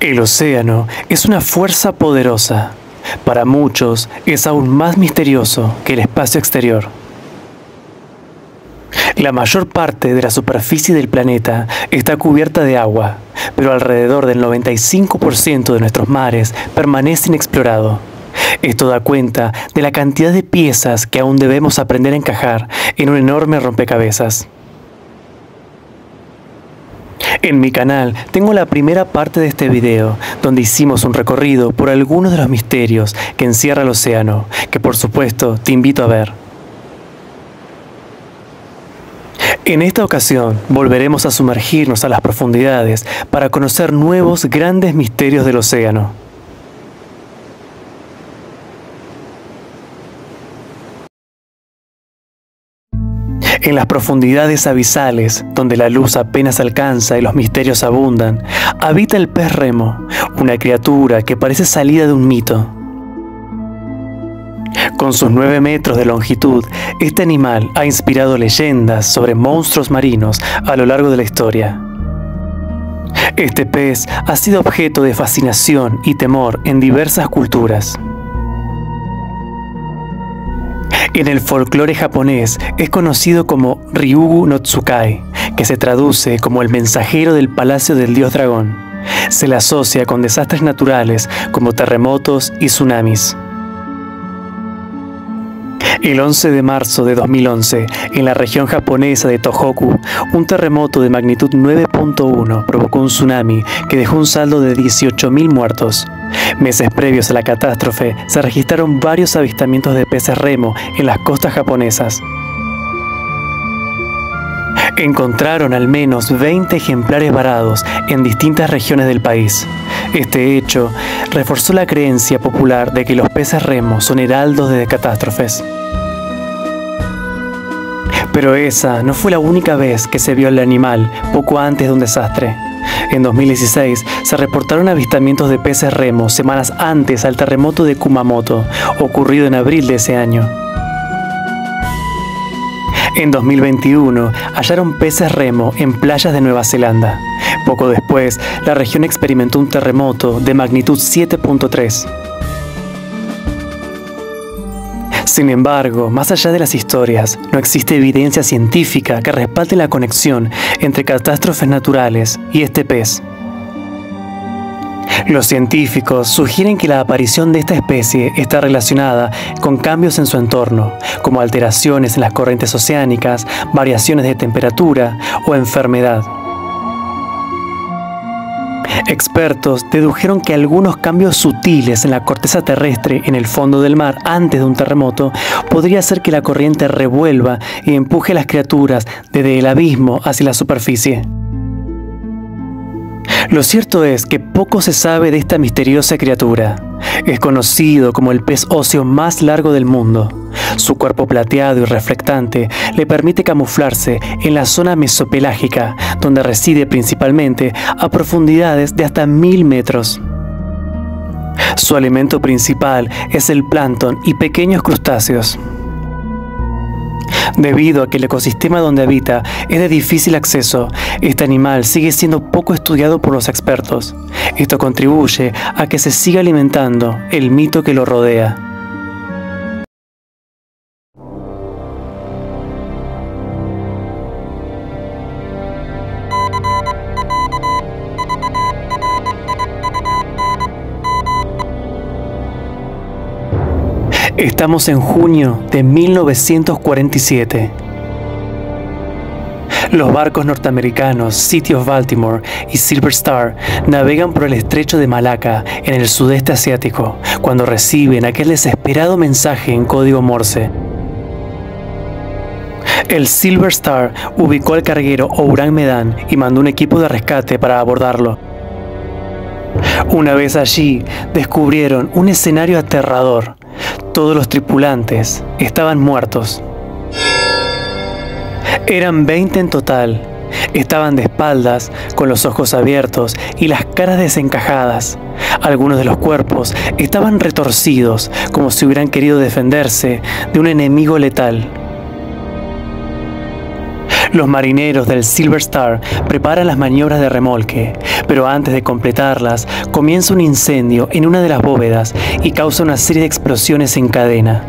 El océano es una fuerza poderosa. Para muchos es aún más misterioso que el espacio exterior. La mayor parte de la superficie del planeta está cubierta de agua, pero alrededor del 95% de nuestros mares permanece inexplorado. Esto da cuenta de la cantidad de piezas que aún debemos aprender a encajar en un enorme rompecabezas. En mi canal tengo la primera parte de este video, donde hicimos un recorrido por algunos de los misterios que encierra el océano, que por supuesto te invito a ver. En esta ocasión volveremos a sumergirnos a las profundidades para conocer nuevos grandes misterios del océano. En las profundidades abisales, donde la luz apenas alcanza y los misterios abundan, habita el pez remo, una criatura que parece salida de un mito. Con sus 9 metros de longitud, este animal ha inspirado leyendas sobre monstruos marinos a lo largo de la historia. Este pez ha sido objeto de fascinación y temor en diversas culturas. En el folclore japonés es conocido como Ryugu no Tsukai, que se traduce como el mensajero del palacio del dios dragón. Se le asocia con desastres naturales como terremotos y tsunamis. El 11 de marzo de 2011, en la región japonesa de Tohoku, un terremoto de magnitud 9.1 provocó un tsunami que dejó un saldo de 18.000 muertos. Meses previos a la catástrofe, se registraron varios avistamientos de peces remo en las costas japonesas. Encontraron al menos 20 ejemplares varados en distintas regiones del país. Este hecho reforzó la creencia popular de que los peces remo son heraldos de catástrofes. Pero esa no fue la única vez que se vio al animal poco antes de un desastre. En 2016 se reportaron avistamientos de peces remo semanas antes al terremoto de Kumamoto, ocurrido en abril de ese año. En 2021 hallaron peces remo en playas de Nueva Zelanda. Poco después, la región experimentó un terremoto de magnitud 7.3. Sin embargo, más allá de las historias, no existe evidencia científica que respalde la conexión entre catástrofes naturales y este pez. Los científicos sugieren que la aparición de esta especie está relacionada con cambios en su entorno, como alteraciones en las corrientes oceánicas, variaciones de temperatura o enfermedad. Expertos dedujeron que algunos cambios sutiles en la corteza terrestre en el fondo del mar antes de un terremoto podría hacer que la corriente revuelva y empuje a las criaturas desde el abismo hacia la superficie. Lo cierto es que poco se sabe de esta misteriosa criatura. Es conocido como el pez óseo más largo del mundo. Su cuerpo plateado y reflectante le permite camuflarse en la zona mesopelágica, donde reside principalmente a profundidades de hasta 1000 metros. Su alimento principal es el plancton y pequeños crustáceos. Debido a que el ecosistema donde habita es de difícil acceso, este animal sigue siendo poco estudiado por los expertos. Esto contribuye a que se siga alimentando el mito que lo rodea. Estamos en junio de 1947. Los barcos norteamericanos City of Baltimore y Silver Star navegan por el estrecho de Malaca en el sudeste asiático cuando reciben aquel desesperado mensaje en código Morse. El Silver Star ubicó al carguero Ourang Medan y mandó un equipo de rescate para abordarlo. Una vez allí, descubrieron un escenario aterrador. Todos los tripulantes estaban muertos. Eran 20 en total. Estaban de espaldas, con los ojos abiertos y las caras desencajadas. Algunos de los cuerpos estaban retorcidos, como si hubieran querido defenderse de un enemigo letal. Los marineros del Silver Star preparan las maniobras de remolque, pero antes de completarlas, comienza un incendio en una de las bóvedas y causa una serie de explosiones en cadena.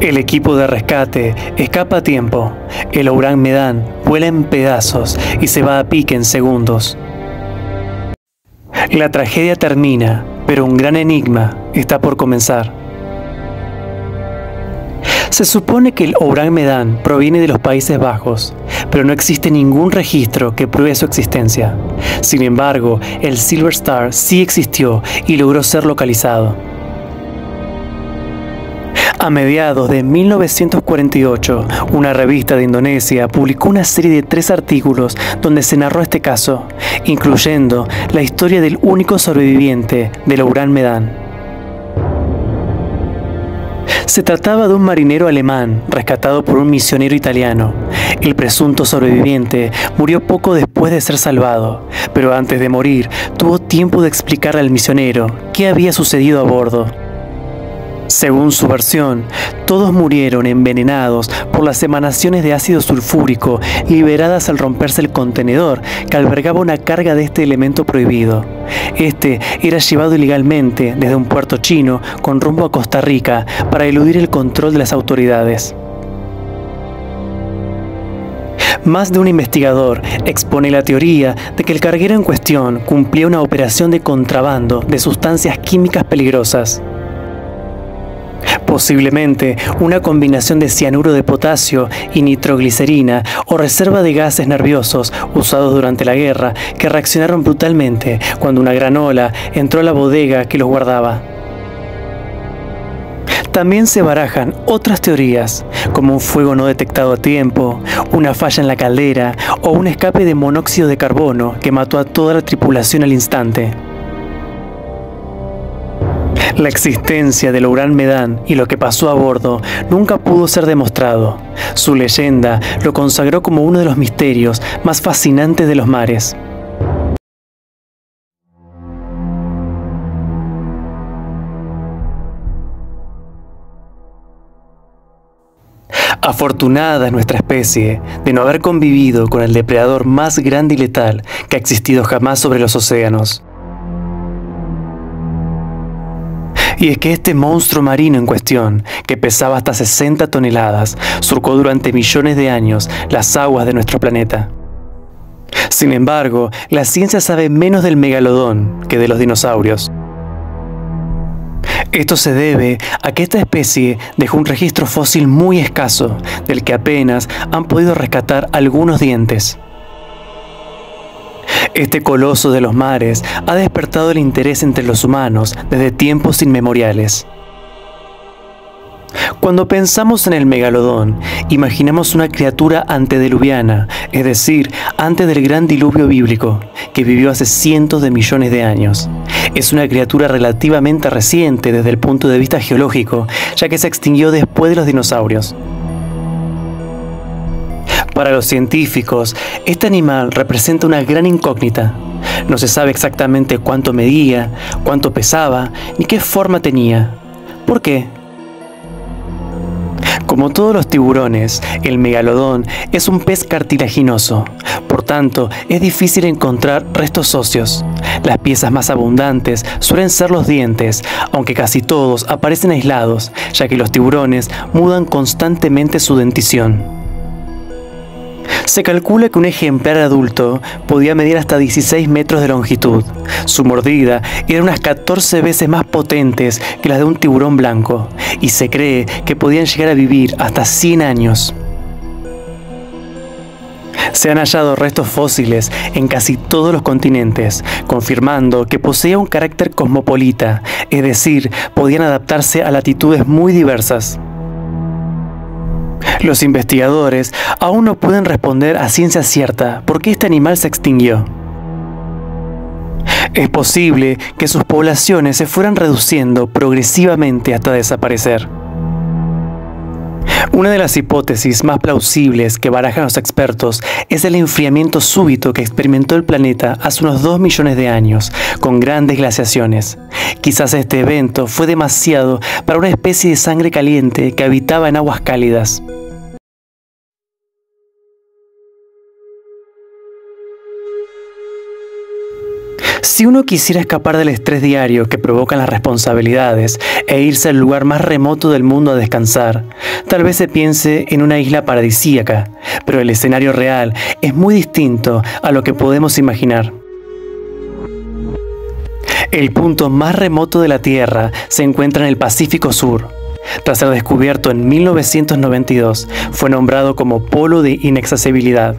El equipo de rescate escapa a tiempo. El Ourang Medan vuela en pedazos y se va a pique en segundos. La tragedia termina, pero un gran enigma está por comenzar. Se supone que el Ourang Medan proviene de los Países Bajos, pero no existe ningún registro que pruebe su existencia. Sin embargo, el Silver Star sí existió y logró ser localizado. A mediados de 1948, una revista de Indonesia publicó una serie de 3 artículos donde se narró este caso, incluyendo la historia del único sobreviviente del Ourang Medan. Se trataba de un marinero alemán rescatado por un misionero italiano. El presunto sobreviviente murió poco después de ser salvado, pero antes de morir tuvo tiempo de explicarle al misionero qué había sucedido a bordo. Según su versión, todos murieron envenenados por las emanaciones de ácido sulfúrico liberadas al romperse el contenedor que albergaba una carga de este elemento prohibido. Este era llevado ilegalmente desde un puerto chino con rumbo a Costa Rica para eludir el control de las autoridades. Más de un investigador expone la teoría de que el carguero en cuestión cumplía una operación de contrabando de sustancias químicas peligrosas. Posiblemente una combinación de cianuro de potasio y nitroglicerina o reserva de gases nerviosos usados durante la guerra que reaccionaron brutalmente cuando una gran ola entró a la bodega que los guardaba. También se barajan otras teorías, como un fuego no detectado a tiempo, una falla en la caldera o un escape de monóxido de carbono que mató a toda la tripulación al instante. La existencia del Ourang Medan y lo que pasó a bordo nunca pudo ser demostrado. Su leyenda lo consagró como uno de los misterios más fascinantes de los mares. Afortunada es nuestra especie de no haber convivido con el depredador más grande y letal que ha existido jamás sobre los océanos. Y es que este monstruo marino en cuestión, que pesaba hasta 60 toneladas, surcó durante millones de años las aguas de nuestro planeta. Sin embargo, la ciencia sabe menos del megalodón que de los dinosaurios. Esto se debe a que esta especie dejó un registro fósil muy escaso, del que apenas han podido rescatar algunos dientes. Este coloso de los mares ha despertado el interés entre los humanos desde tiempos inmemoriales. Cuando pensamos en el megalodón, imaginamos una criatura antediluviana, es decir, antes del gran diluvio bíblico, que vivió hace cientos de millones de años. Es una criatura relativamente reciente desde el punto de vista geológico, ya que se extinguió después de los dinosaurios. Para los científicos, este animal representa una gran incógnita. No se sabe exactamente cuánto medía, cuánto pesaba, ni qué forma tenía. ¿Por qué? Como todos los tiburones, el megalodón es un pez cartilaginoso. Por tanto, es difícil encontrar restos óseos. Las piezas más abundantes suelen ser los dientes, aunque casi todos aparecen aislados, ya que los tiburones mudan constantemente su dentición. Se calcula que un ejemplar adulto podía medir hasta 16 metros de longitud. Su mordida era unas 14 veces más potentes que las de un tiburón blanco, y se cree que podían llegar a vivir hasta 100 años. Se han hallado restos fósiles en casi todos los continentes, confirmando que poseía un carácter cosmopolita, es decir, podían adaptarse a latitudes muy diversas. Los investigadores aún no pueden responder a ciencia cierta por qué este animal se extinguió. Es posible que sus poblaciones se fueran reduciendo progresivamente hasta desaparecer. Una de las hipótesis más plausibles que barajan los expertos es el enfriamiento súbito que experimentó el planeta hace unos 2 millones de años, con grandes glaciaciones. Quizás este evento fue demasiado para una especie de sangre caliente que habitaba en aguas cálidas. Si uno quisiera escapar del estrés diario que provocan las responsabilidades e irse al lugar más remoto del mundo a descansar, tal vez se piense en una isla paradisíaca, pero el escenario real es muy distinto a lo que podemos imaginar. El punto más remoto de la Tierra se encuentra en el Pacífico Sur. Tras ser descubierto en 1992, fue nombrado como Polo de Inaccesibilidad.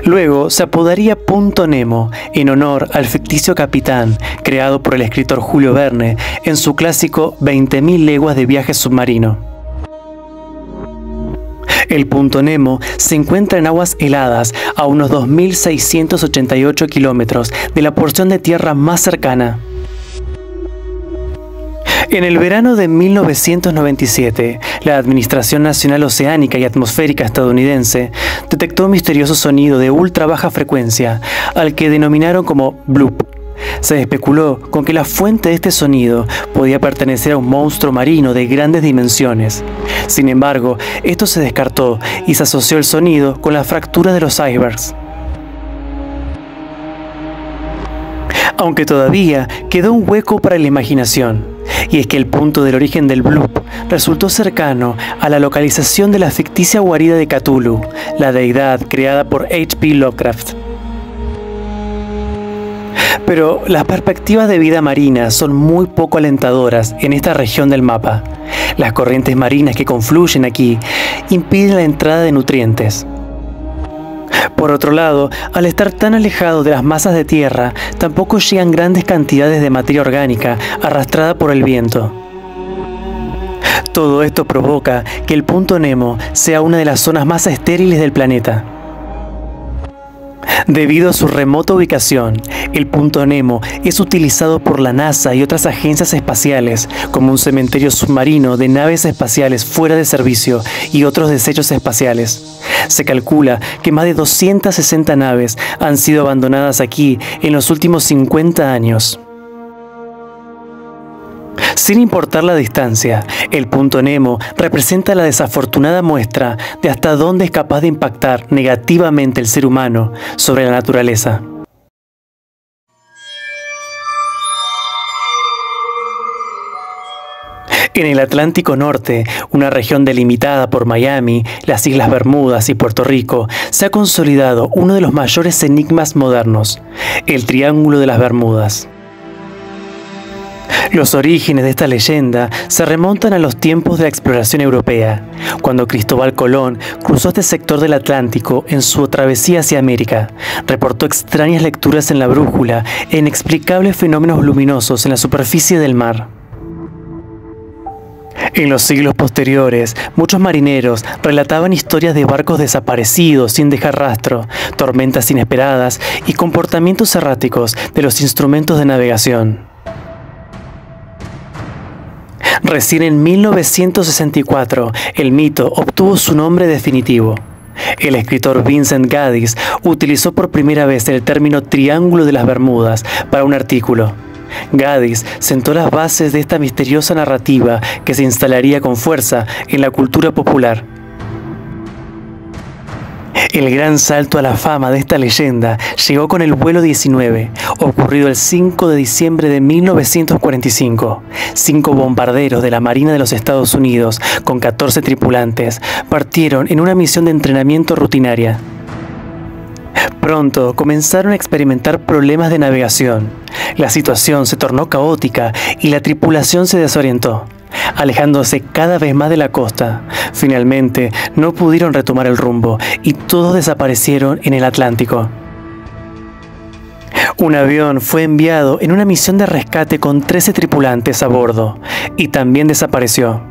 Luego se apodaría Punto Nemo en honor al ficticio capitán creado por el escritor Julio Verne en su clásico 20.000 leguas de viaje submarino. El Punto Nemo se encuentra en aguas heladas a unos 2.688 kilómetros de la porción de tierra más cercana. En el verano de 1997, la Administración Nacional Oceánica y Atmosférica estadounidense detectó un misterioso sonido de ultra baja frecuencia, al que denominaron como bloop. Se especuló con que la fuente de este sonido podía pertenecer a un monstruo marino de grandes dimensiones. Sin embargo, esto se descartó y se asoció el sonido con la fractura de los icebergs. Aunque todavía quedó un hueco para la imaginación, y es que el punto del origen del bloop resultó cercano a la localización de la ficticia guarida de Cthulhu, la deidad creada por H.P. Lovecraft. Pero las perspectivas de vida marina son muy poco alentadoras en esta región del mapa. Las corrientes marinas que confluyen aquí impiden la entrada de nutrientes. Por otro lado, al estar tan alejado de las masas de tierra, tampoco llegan grandes cantidades de materia orgánica arrastrada por el viento. Todo esto provoca que el Punto Nemo sea una de las zonas más estériles del planeta. Debido a su remota ubicación, el Punto Nemo es utilizado por la NASA y otras agencias espaciales como un cementerio submarino de naves espaciales fuera de servicio y otros desechos espaciales. Se calcula que más de 260 naves han sido abandonadas aquí en los últimos 50 años. Sin importar la distancia, el Punto Nemo representa la desafortunada muestra de hasta dónde es capaz de impactar negativamente el ser humano sobre la naturaleza. En el Atlántico Norte, una región delimitada por Miami, las Islas Bermudas y Puerto Rico, se ha consolidado uno de los mayores enigmas modernos, el Triángulo de las Bermudas. Los orígenes de esta leyenda se remontan a los tiempos de la exploración europea, cuando Cristóbal Colón cruzó este sector del Atlántico en su travesía hacia América. Reportó extrañas lecturas en la brújula e inexplicables fenómenos luminosos en la superficie del mar. En los siglos posteriores, muchos marineros relataban historias de barcos desaparecidos sin dejar rastro, tormentas inesperadas y comportamientos erráticos de los instrumentos de navegación. Recién en 1964, el mito obtuvo su nombre definitivo. El escritor Vincent Gaddis utilizó por primera vez el término Triángulo de las Bermudas para un artículo. Gaddis sentó las bases de esta misteriosa narrativa que se instalaría con fuerza en la cultura popular. El gran salto a la fama de esta leyenda llegó con el vuelo 19, ocurrido el 5 de diciembre de 1945. 5 bombarderos de la Marina de los Estados Unidos, con 14 tripulantes, partieron en una misión de entrenamiento rutinaria. Pronto comenzaron a experimentar problemas de navegación. La situación se tornó caótica y la tripulación se desorientó, alejándose cada vez más de la costa. Finalmente, no pudieron retomar el rumbo y todos desaparecieron en el Atlántico. Un avión fue enviado en una misión de rescate con 13 tripulantes a bordo y también desapareció.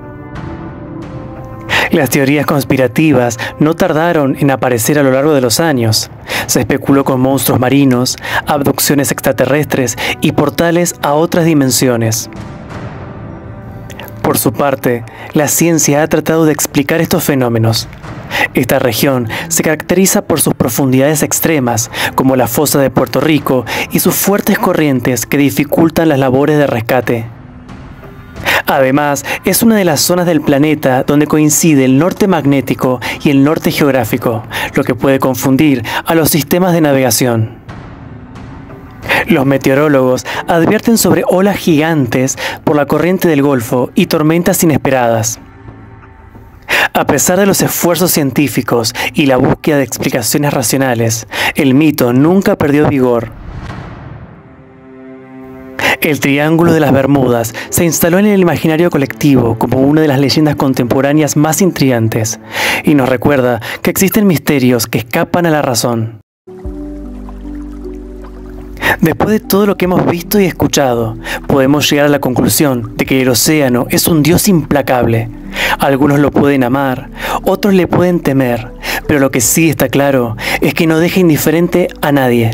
Las teorías conspirativas no tardaron en aparecer a lo largo de los años. Se especuló con monstruos marinos, abducciones extraterrestres y portales a otras dimensiones. Por su parte, la ciencia ha tratado de explicar estos fenómenos. Esta región se caracteriza por sus profundidades extremas, como la fosa de Puerto Rico, y sus fuertes corrientes que dificultan las labores de rescate. Además, es una de las zonas del planeta donde coincide el norte magnético y el norte geográfico, lo que puede confundir a los sistemas de navegación. Los meteorólogos advierten sobre olas gigantes por la corriente del Golfo y tormentas inesperadas. A pesar de los esfuerzos científicos y la búsqueda de explicaciones racionales, el mito nunca perdió vigor. El Triángulo de las Bermudas se instaló en el imaginario colectivo como una de las leyendas contemporáneas más intrigantes y nos recuerda que existen misterios que escapan a la razón. Después de todo lo que hemos visto y escuchado, podemos llegar a la conclusión de que el océano es un dios implacable. Algunos lo pueden amar, otros le pueden temer, pero lo que sí está claro es que no deja indiferente a nadie.